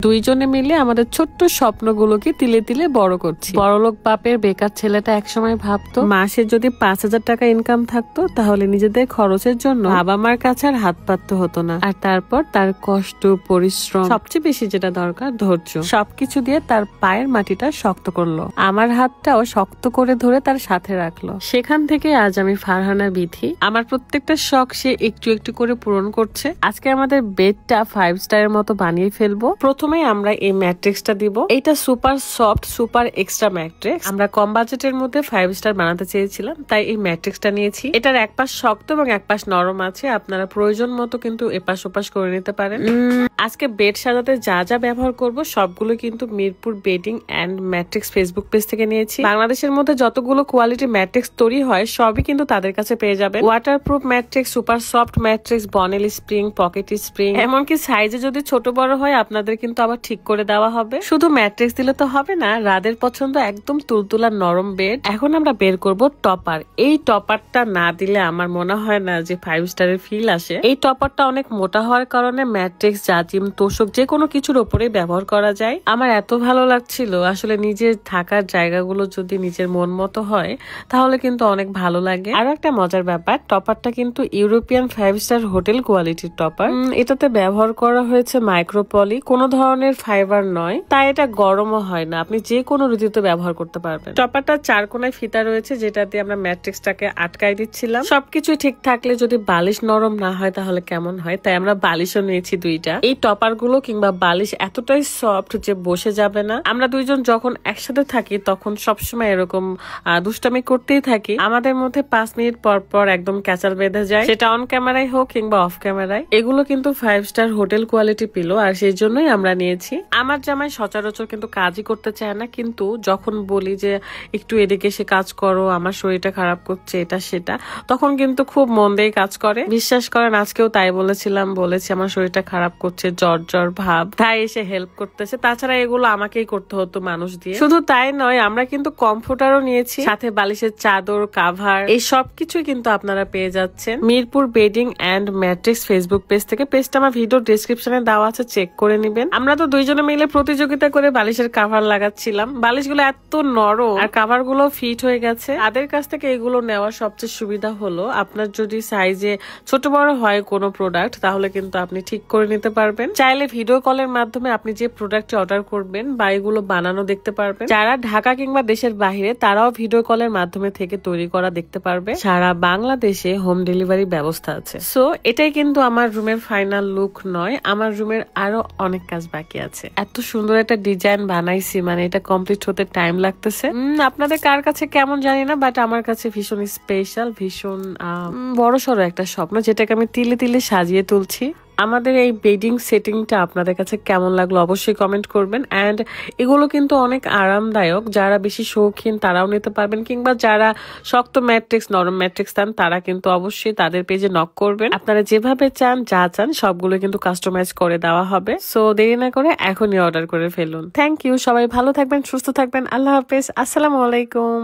দুইজনে মিলে আমাদের ছোট্ট স্বপ্নগুলোকে তিলে তিলে বড় করছি। বড়লোক বাপের বেকার ছেলেটা একসময় ভাবতো মাসে যদি 5,000 টাকা ইনকাম থাকতো তাহলে নিজেদের খরচের জন্য বাবা মার কাছে আর হাত পাততে হতো না। আর তারপর তার কষ্ট, পরিশ্রম, সবচেয়ে বেশি যেটা দরকার ধৈর্য, সবকিছু দিয়ে তার পায়ের মাটিটা শক্ত করলো। আমার হাতটাও শক্ত করে ধরে তার সাথে রাখলো। সেখান থেকে আজ আমি ফারহানা বিথি। আমার প্রত্যেকটা শখ সে একটু একটু করে পূরণ করছে। আজকে আমাদের বেডটা 5 স্টারের মতো বানিয়ে ফেলবো। প্রথমে আমরা এই ম্যাট্রিক্সটা দিব। এটা super soft, super extra matrix. আমরা কম বাজেটের মধ্যে 5 স্টার বানাতে চেয়েছিলাম, তাই এই ম্যাট্রিক্সটা নিয়েছি। এটার এক পাশ শক্ত এবং এক পাশ নরম আছে। আপনারা প্রয়োজন মতো কিন্তু এপাশ ওপাশ করে নিতে পারেন। আজকে বেড সাজাতে যা যা ব্যবহার করব সবগুলো কিন্তু Mirpur bedding and matrix Facebook page থেকে নিয়েছি। বাংলাদেশের মধ্যে যতগুলো কোয়ালিটি ম্যাট্রিক্স তৈরি হয় সবই কিন্তু তাদের কাছে পেয়ে যাবেন। Waterproof matrix, super soft matrix, Bonnell spring, pocket spring, এমনকি সাইজে যদি ছোট বড় হয় আপনাদের কিন্তু আবার ঠিক করে দেওয়া হবে। শুধু ম্যাট্রিক্স দিলে তো হবে না, রাদের পছন্দ একদম তুলতুলা নরম বেড। এখন আমরা বের করব টপার। এই টপারটা না দিলে আমার মনে হয় না যে 5 স্টারের ফিল আসে। এই টপারটা অনেক মোটা হওয়ার কারণে ম্যাট্রিক্স, জাজিম, তোষক যে কোনো কিছুর উপরে ব্যবহার করা যায়। আমার এত ভালো লাগছিল, আসলে নিজের থাকার জায়গাগুলো যদি নিজের মন মতো হয় তাহলে কিন্তু অনেক ভালো লাগে। আরো একটা মজার ব্যাপার, টপারটা কিন্তু ইউরোপিয়ান 5 স্টার হোটেল কোয়ালিটির টপার। এটাতে ব্যবহার করা হয়েছে মাইক্রোপলি, কোনো ধরনের ফাইবার নয়, তাই এটা গরমও হয় না। আপনি যে কোনো ঋতুতে ব্যবহার করতে পারবেন। টপারটা 4 কোণায় ফিতা রয়েছে, যেটা দিয়ে আমরা ম্যাট্রিক্সটাকে আটকাই দিচ্ছিলাম। সবকিছু ঠিক থাকলে যদি বালিশ নরম না হয় তাহলে কেমন হয়, তাই আমরা বালিশও নিয়েছি 2টা। এই টপার গুলো কিংবা বালিশ এতটাই সফট যে বসে যাবে না। আমরা দুইজন যখন একসাথে থাকি তখন সবসময় এরকম দুষ্টামি করতেই থাকি। আমাদের মধ্যে 5 মিনিট পর পর একদম ক্যাচাল বেঁধে যায়, সেটা অন ক্যামেরায় হোক কিংবা অফ ক্যামেরায়। এগুলো কিন্তু 5 স্টার হোটেল কোয়ালিটি পিলো, আর সেই জন্যই আমরা নিয়েছি। আমার জামাই সচরাচর কিন্তু কাজই করতে চায় না, কিন্তু যখন বলি যে একটু এদিকে এসে কাজ করো, আমার শরীরটা খারাপ করছে, এটা সেটা, তখন কিন্তু খুব মন দিয়ে কাজ করে। বিশ্বাস করেন আজকেও তাই বলেছি আমার শরীরটা খারাপ করছে, জ্বর জ্বর ভাব, তাই এসে হেল্প করতেছে। তাছাড়া এগুলো আমাকেই করতে হতো মানুষ দিয়ে। শুধু তাই নয়, আমরা কিন্তু কমফোর্টারও নিয়েছি, সাথে বালিশের চাদর, কাভার, এই সবকিছু কিন্তু আপনারা পেয়ে যাচ্ছেন Mirpur bedding and matrix Facebook page থেকে। পেজটা আমার ভিডিও ডেসক্রিপশনে দেওয়া আছে, চেক করে নিবেন। আমরা তো দুইজনে মিলে প্রতিযোগিতা করে বালিশের কাভার লাগাচ্ছিলাম। বালিশগুলো এত নরম আর কাভার গুলো ফিট হয়ে গেছে। তাদের কাছ থেকে এগুলো নেওয়ার সবচেয়ে সুবিধা হলো আপনার যদি সাইজে ছোট বড় হয় কোনো প্রোডাক্ট তাহলে কিন্তু আপনি ঠিক করে নিতে পারবেন। চাইলে ভিডিও কলের মাধ্যমে আপনি যে প্রোডাক্টটি অর্ডার করবেন বা এগুলো বানানো দেখতে পারবেন। যারা ঢাকা কিংবা দেশের বাইরে তারাও ভিডিও কলের মাধ্যমে থেকে তৈরি করা দেখতে পারবে। সারা বাংলাদেশে হোম ডেলিভারি ব্যবস্থা আছে। সো এটাই কিন্তু আমার রুমের ফাইনাল লুক নয়, আমার রুমের আরো অনেক কাজ বাকি আছে। এত সুন্দর একটা ডিজাইন বানাইছি, মানে এটা কমপ্লিট হতে টাইম লাগতেছে। আপনাদের কার কাছে কেমন জানি না, বাট আমার কাছে ভীষণ স্পেশাল, ভীষণ বড়সড় একটা স্বপ্ন, যেটাকে আমি তিলে তিলে সাজিয়ে তুলছি। আমাদের এই বেডিং সেটিংটা আপনাদের কাছে কেমন লাগলো অবশ্যই কমেন্ট করবেন। এন্ড এগুলো কিন্তু অনেক আরামদায়ক, যারা বেশি শৌখিন তারাও নিতে পারবেন, কিংবা যারা শক্ত ম্যাট্রিক্স, নরম ম্যাট্রিক্স চান তারা কিন্তু অবশ্যই তাদের পেজে নক করবেন। আপনারা যেভাবে চান, যা চান সবগুলো কিন্তু কাস্টমাইজ করে দেওয়া হবে। সো দেরি না করে এখনই অর্ডার করে ফেলুন। থ্যাংক ইউ, সবাই ভালো থাকবেন, সুস্থ থাকবেন। আল্লাহ হাফেজ, আসসালামু আলাইকুম।